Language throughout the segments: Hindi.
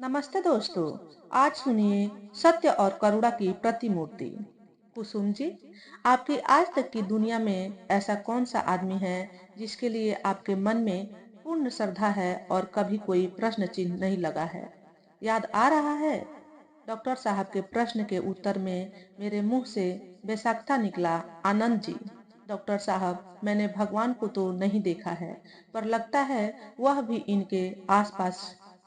नमस्ते दोस्तों। आज सुनिए सत्य और करुणा की प्रतिमूर्ति। कुसुम जी, आपकी आज तक की दुनिया में ऐसा कौन सा आदमी है जिसके लिए आपके मन में पूर्ण श्रद्धा है और कभी कोई प्रश्न चिन्ह नहीं लगा है? याद आ रहा है? डॉक्टर साहब के प्रश्न के उत्तर में मेरे मुंह से बेसाख्ता निकला, आनंद जी। डॉक्टर साहब, मैंने भगवान को तो नहीं देखा है, पर लगता है वह भी इनके आसपास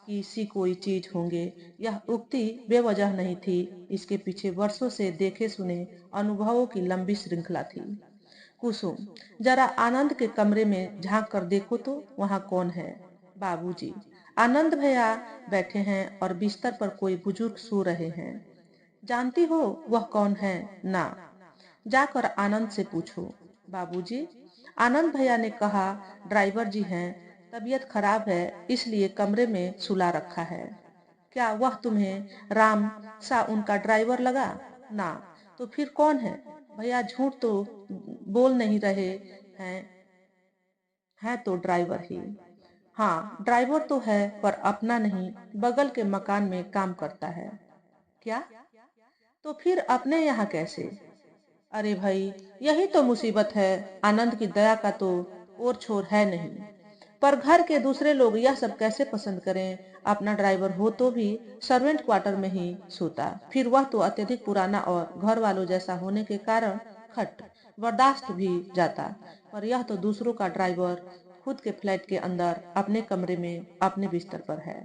की सी कोई चीज होंगे। यह उक्ति बेवजह नहीं थी, इसके पीछे वर्षों से देखे सुने अनुभवों की लंबी श्रृंखला थी। कुसुम, जरा आनंद के कमरे में झांक कर देखो तो वहां कौन है? बाबूजी, आनंद भैया बैठे हैं और बिस्तर पर कोई बुजुर्ग सो रहे हैं। जानती हो वह कौन है? ना, जाकर आनंद से पूछो। बाबूजी, आनंद भैया ने कहा ड्राइवर जी हैं, तबीयत खराब है इसलिए कमरे में सुला रखा है। क्या वह तुम्हें राम सा उनका ड्राइवर लगा? ना, तो फिर कौन है? भैया झूठ तो बोल नहीं रहे हैं, है तो ड्राइवर ही। हाँ, ड्राइवर तो है पर अपना नहीं, बगल के मकान में काम करता है। क्या? तो फिर अपने यहाँ कैसे? अरे भाई, यही तो मुसीबत है। आनंद की दया का तो और छोर है नहीं। पर घर के दूसरे लोग यह सब कैसे पसंद करें? अपना ड्राइवर हो तो भी सर्वेंट क्वार्टर में ही सोता, फिर वह तो अत्यधिक पुराना और घर वालों जैसा होने के कारण खट बर्दाश्त भी जाता। पर यह तो दूसरों का ड्राइवर खुद के फ्लैट के अंदर अपने कमरे में अपने बिस्तर पर है।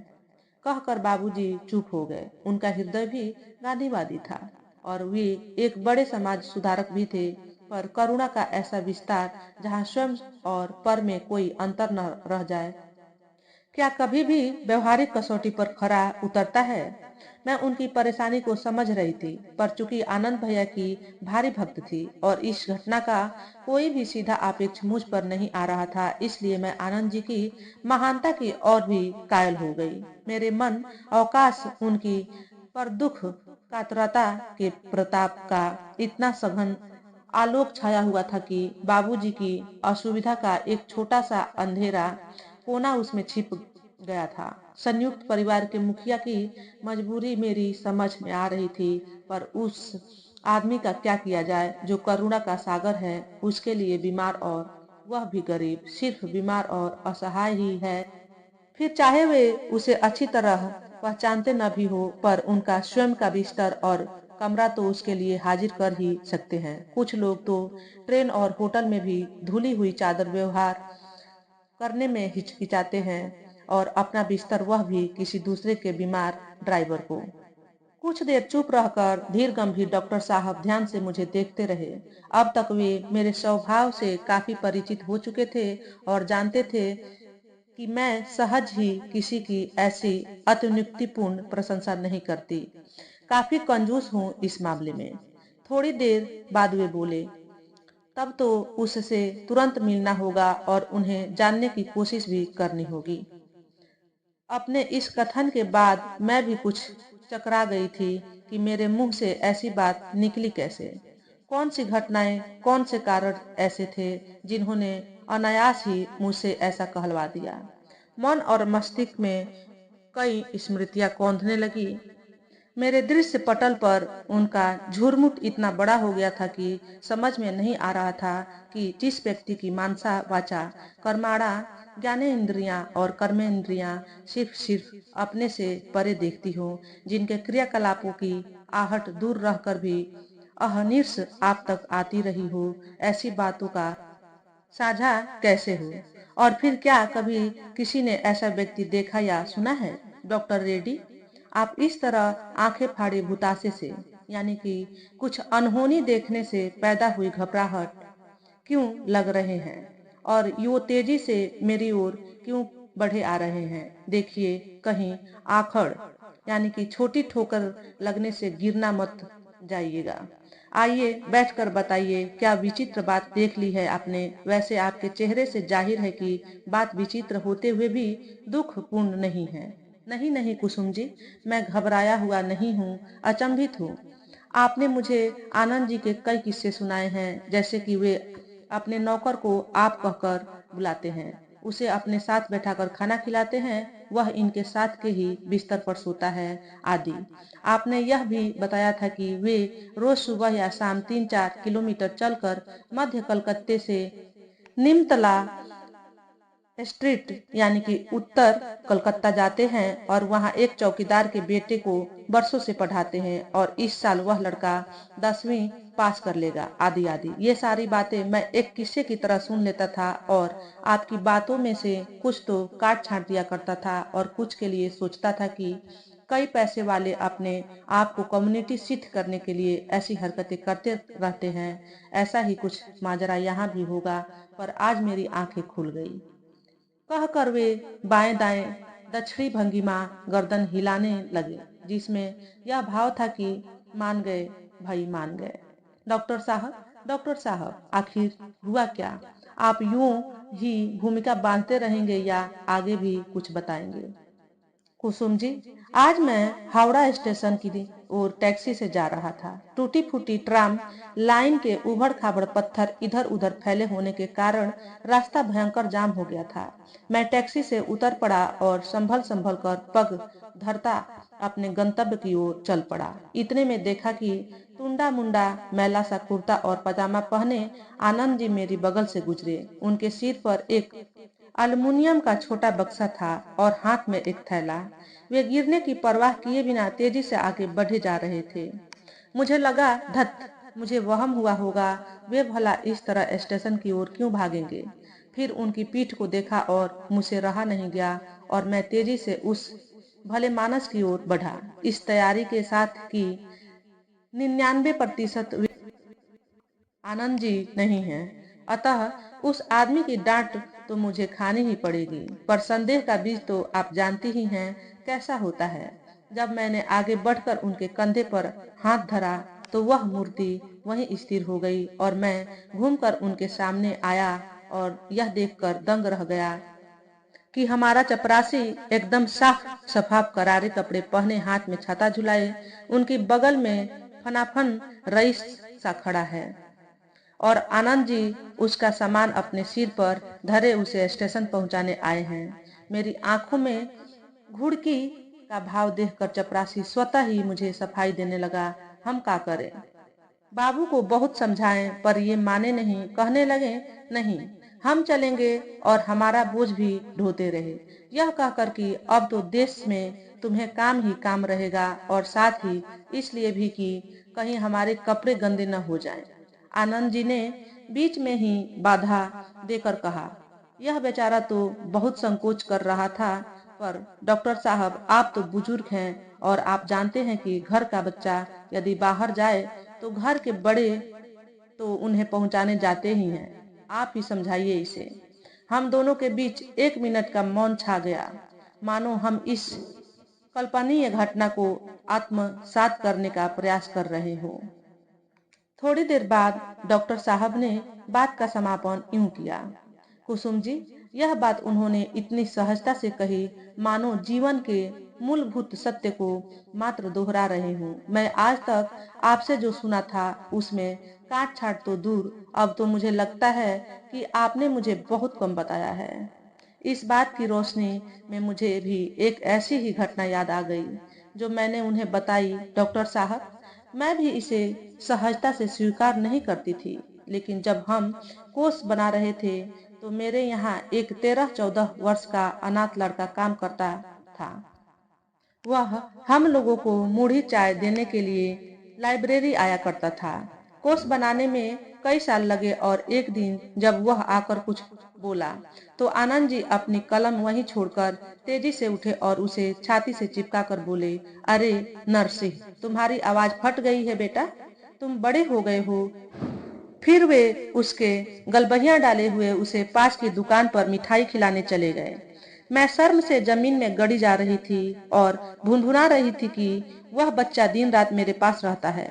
कहकर बाबूजी चुप हो गए। उनका हृदय भी गांधीवादी था और वे एक बड़े समाज सुधारक भी थे। पर करुणा का ऐसा विस्तार जहाँ स्वयं और पर में कोई अंतर न रह जाए, क्या कभी भी व्यवहारिक कसौटी पर खरा उतरता है? मैं उनकी परेशानी को समझ रही थी, पर चूंकि आनंद भैया की भारी भक्त थी और इस घटना का कोई भी सीधा अपेक्ष मुझ पर नहीं आ रहा था, इसलिए मैं आनंद जी की महानता की और भी कायल हो गई। मेरे मन अवकाश उनकी पर दुख कातरता के प्रताप का इतना सघन आलोक छाया हुआ था कि बाबूजी की असुविधा का एक छोटा सा अंधेरा कोना उसमें छिप गया था। संयुक्त परिवार के मुखिया की मजबूरी मेरी समझ में आ रही थी, पर उस आदमी का क्या किया जाए जो करुणा का सागर है, उसके लिए बीमार और वह भी गरीब, सिर्फ बीमार और असहाय ही है। फिर चाहे वे उसे अच्छी तरह पहचानते न भी हो, पर उनका स्वयं का बिस्तर और कमरा तो उसके लिए हाजिर कर ही सकते हैं। कुछ लोग तो ट्रेन और होटल में भी धुली हुई चादर व्यवहार करने में हिचकिचाते हैं और अपना बिस्तर वह भी किसी दूसरे के बीमार ड्राइवर को। कुछ देर चुप रहकर धीर गंभीर डॉक्टर साहब ध्यान से मुझे देखते रहे। अब तक वे मेरे स्वभाव से काफी परिचित हो चुके थे और जानते थे कि मैं सहज ही किसी की ऐसी अतियुक्तिपूर्ण प्रशंसा नहीं करती। काफी कंजूस हूँ इस मामले में। थोड़ी देर बाद वे बोले, तब तो उससे तुरंत मिलना होगा और उन्हें जानने की कोशिश भी करनी होगी। अपने इस कथन के बाद मैं भी कुछ चकरा गई थी कि मेरे मुंह से ऐसी बात निकली कैसे। कौन सी घटनाएं, कौन से कारण ऐसे थे जिन्होंने अनायास ही मुझसे ऐसा कहलवा दिया। मन और मस्तिष्क में कई स्मृतियां कौंधने लगी। मेरे दृश्य पटल पर उनका झुरमुट इतना बड़ा हो गया था कि समझ में नहीं आ रहा था कि जिस व्यक्ति की मानसा वाचा कर्माणा ज्ञानेन्द्रियां और कर्मेंद्रियां सिर्फ अपने से परे देखती हो, जिनके क्रियाकलापों की आहट दूर रहकर भी अहर्निश आप तक आती रही हो, ऐसी बातों का साझा कैसे हो? और फिर क्या कभी किसी ने ऐसा व्यक्ति देखा या सुना है? डॉक्टर रेड्डी, आप इस तरह आंखें फाड़े भुतासे से, यानी कि कुछ अनहोनी देखने से पैदा हुई घबराहट क्यों लग रहे हैं और यो तेजी से मेरी ओर क्यों बढ़े आ रहे हैं? देखिए, कहीं आखड़ यानी कि छोटी ठोकर लगने से गिरना मत जाइएगा। आइए बैठकर बताइए, क्या विचित्र बात देख ली है आपने? वैसे आपके चेहरे से जाहिर है कि बात विचित्र होते हुए भी दुखपूर्ण नहीं है। नहीं नहीं कुसुम जी, मैं घबराया हुआ नहीं हूँ, अचंभित हूँ। आपने मुझे आनंद जी के कई किस्से सुनाए हैं, जैसे कि वे अपने नौकर को आप कहकर बुलाते हैं, उसे अपने साथ बैठाकर खाना खिलाते हैं वह इनके साथ के ही बिस्तर पर सोता है आदि। आपने यह भी बताया था कि वे रोज सुबह या शाम 3-4 किलोमीटर चलकर मध्य कलकत्ते से निमतला स्ट्रीट यानी कि उत्तर कलकत्ता जाते हैं और वहां एक चौकीदार के बेटे को वर्षों से पढ़ाते हैं और इस साल वह लड़का 10वीं पास कर लेगा आदि आदि। ये सारी बातें मैं एक किस्से की तरह सुन लेता था और आपकी बातों में से कुछ तो काट छांट दिया करता था और कुछ के लिए सोचता था कि कई पैसे वाले अपने आप को कम्युनिटी सिद्ध करने के लिए ऐसी हरकतें करते रहते हैं। ऐसा ही कुछ माजरा यहाँ भी होगा। पर आज मेरी आंखें खुल गई। कहकर वे बाएं दाएं दक्षिणी भंगिमा गर्दन हिलाने लगे, जिसमें यह भाव था कि मान गए भाई मान गए। डॉक्टर साहब आखिर हुआ क्या? आप यूं ही भूमिका बांधते रहेंगे या आगे भी कुछ बताएंगे? कुसुम जी, आज मैं हावड़ा स्टेशन की ओर टैक्सी से जा रहा था। टूटी फूटी ट्राम लाइन के उबड़ खाबड़ पत्थर इधर उधर फैले होने के कारण रास्ता भयंकर जाम हो गया था। मैं टैक्सी से उतर पड़ा और संभल संभल कर पग धरता अपने गंतव्य की ओर चल पड़ा। इतने में देखा कि टुंडा मुंडा मैला सा कुर्ता और पजामा पहने आनंद जी मेरी बगल से गुजरे। उनके सिर पर एक अल्युमिनियम का छोटा बक्सा था और हाथ में एक थैला। वे गिरने की परवाह किए बिना तेजी से आगे बढ़े जा रहे थे। मुझे लगा धत, मुझे वहम हुआ होगा वे भला इस तरह स्टेशन की ओर क्यों भागेंगे। फिर उनकी पीठ को देखा और मुझसे रहा नहीं गया और मैं तेजी से उस भले मानस की ओर बढ़ा, इस तैयारी के साथ कि 99% आनंद जी नहीं है। अतः उस आदमी की डांट तो मुझे खानी ही पड़ेगी। पर संदेह का बीज तो आप जानती ही हैं कैसा होता है। जब मैंने आगे बढ़कर उनके कंधे पर हाथ धरा तो वह मूर्ति वहीं स्थिर हो गई और मैं घूमकर उनके सामने आया और यह देखकर दंग रह गया कि हमारा चपरासी एकदम साफ शफाफ करारे कपड़े पहने हाथ में छाता झुलाए उनकी बगल में फनाफन रईस सा खड़ा है और आनंद जी उसका सामान अपने सिर पर धरे उसे स्टेशन पहुंचाने आए हैं। मेरी आंखों में घुड़की का भाव देखकर चपरासी स्वतः ही मुझे सफाई देने लगा। हम क्या करें? बाबू को बहुत समझाएं पर ये माने नहीं। कहने लगे नहीं, हम चलेंगे और हमारा बोझ भी ढोते रहे। यह कहकर कि अब तो देश में तुम्हें काम ही काम रहेगा और साथ ही इसलिए भी कि कहीं हमारे कपड़े गंदे न हो जाएं। आनंद जी ने बीच में ही बाधा देकर कहा। यह बेचारा तो बहुत संकोच कर रहा था, पर डॉक्टर साहब आप तो बुजुर्ग हैं और आप जानते हैं कि घर का बच्चा यदि बाहर जाए तो घर के बड़े तो उन्हें पहुंचाने जाते ही हैं। आप ही समझाइए इसे। हम दोनों के बीच 1 मिनट का मौन छा गया, मानो हम इस कल्पनीय घटना को आत्मसात करने का प्रयास कर रहे हो। थोड़ी देर बाद डॉक्टर साहब ने बात का समापन यूं किया। कुसुम जी, यह बात उन्होंने इतनी सहजता से कही मानो जीवन के मूलभूत सत्य को मात्र दोहरा रहे हूँ। मैं आज तक आपसे जो सुना था उसमें काट छाट तो दूर, अब तो मुझे लगता है कि आपने मुझे बहुत कम बताया है। इस बात की रोशनी में मुझे भी एक ऐसी ही घटना याद आ गई जो मैंने उन्हें बताई। डॉक्टर साहब, मैं भी इसे सहजता से स्वीकार नहीं करती थी, लेकिन जब हम कोर्स बना रहे थे तो मेरे यहाँ एक 13-14 वर्ष का अनाथ लड़का काम करता था। वह हम लोगों को मुढ़ी चाय देने के लिए लाइब्रेरी आया करता था। कोर्स बनाने में कई साल लगे और एक दिन जब वह आकर कुछ बोला तो आनंद जी अपनी कलम वहीं छोड़कर तेजी से उठे और उसे छाती से चिपका कर बोले, अरे नरसिंह, तुम्हारी आवाज फट गई है बेटा, तुम बड़े हो गए हो। फिर वे उसके गलबहियां डाले हुए उसे पास की दुकान पर मिठाई खिलाने चले गए। मैं शर्म से जमीन में गड़ी जा रही थी और भुनभुना रही थी कि वह बच्चा दिन रात मेरे पास रहता है,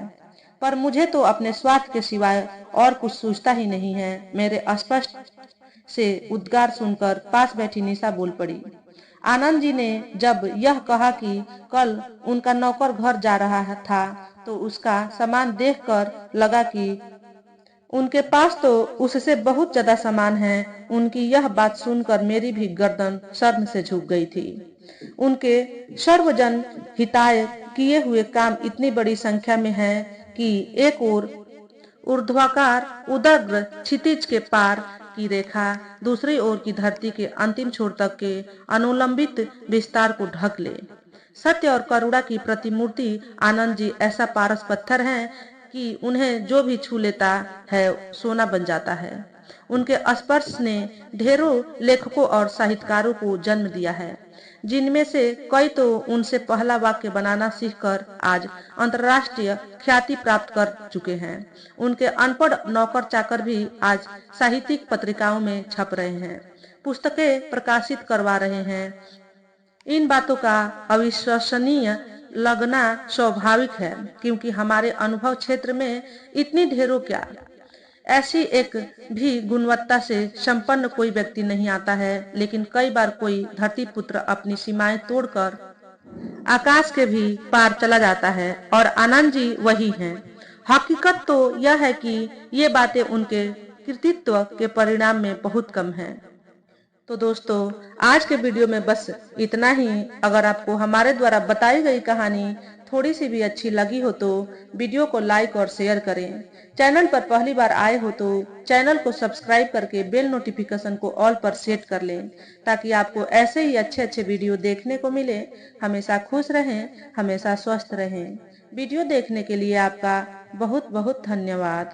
पर मुझे तो अपने स्वार्थ के सिवाय और कुछ सूझता ही नहीं है। मेरे अस्पष्ट से उद्गार सुनकर पास बैठी निशा बोल पड़ी। आनंद जी ने जब यह कहा कि कल उनका नौकर घर जा रहा था तो उसका सामान देखकर लगा कि उनके पास तो उससे बहुत ज्यादा सामान है। उनकी यह बात सुनकर मेरी भी गर्दन शर्म से झुक गई थी। उनके सर्वजन हिताय किए हुए काम इतनी बड़ी संख्या में है कि एक ओर ऊर्ध्वाकार उदग्र क्षितिज के पार की रेखा दूसरी ओर की धरती के अंतिम छोर तक के अनुलंबित विस्तार को ढक ले। सत्य और करुणा की प्रतिमूर्ति आनंद जी ऐसा पारस पत्थर है कि उन्हें जो भी छू लेता है सोना बन जाता है। उनके स्पर्श ने ढेरों लेखकों और साहित्यकारों को जन्म दिया है, जिनमें से कई तो उनसे पहला वाक्य बनाना सीखकर आज अंतर्राष्ट्रीय ख्याति प्राप्त कर चुके हैं। उनके अनपढ़ नौकर चाकर भी आज साहित्यिक पत्रिकाओं में छप रहे हैं, पुस्तकें प्रकाशित करवा रहे हैं। इन बातों का अविश्वसनीय लगना स्वाभाविक है, क्योंकि हमारे अनुभव क्षेत्र में इतनी ढेरों क्या ऐसी एक भी गुणवत्ता से संपन्न कोई व्यक्ति नहीं आता है। लेकिन कई बार कोई धरती पुत्र अपनी सीमाएं तोड़कर आकाश के भी पार चला जाता है, और आनंद जी वही हैं। हकीकत तो यह है कि ये बातें उनके कृतित्व के परिणाम में बहुत कम है। तो दोस्तों, आज के वीडियो में बस इतना ही। अगर आपको हमारे द्वारा बताई गई कहानी थोड़ी सी भी अच्छी लगी हो तो वीडियो को लाइक और शेयर करें। चैनल पर पहली बार आए हो तो चैनल को सब्सक्राइब करके बेल नोटिफिकेशन को ऑल पर सेट कर लें, ताकि आपको ऐसे ही अच्छे अच्छे वीडियो देखने को मिले। हमेशा खुश रहें, हमेशा स्वस्थ रहें। वीडियो देखने के लिए आपका बहुत बहुत धन्यवाद।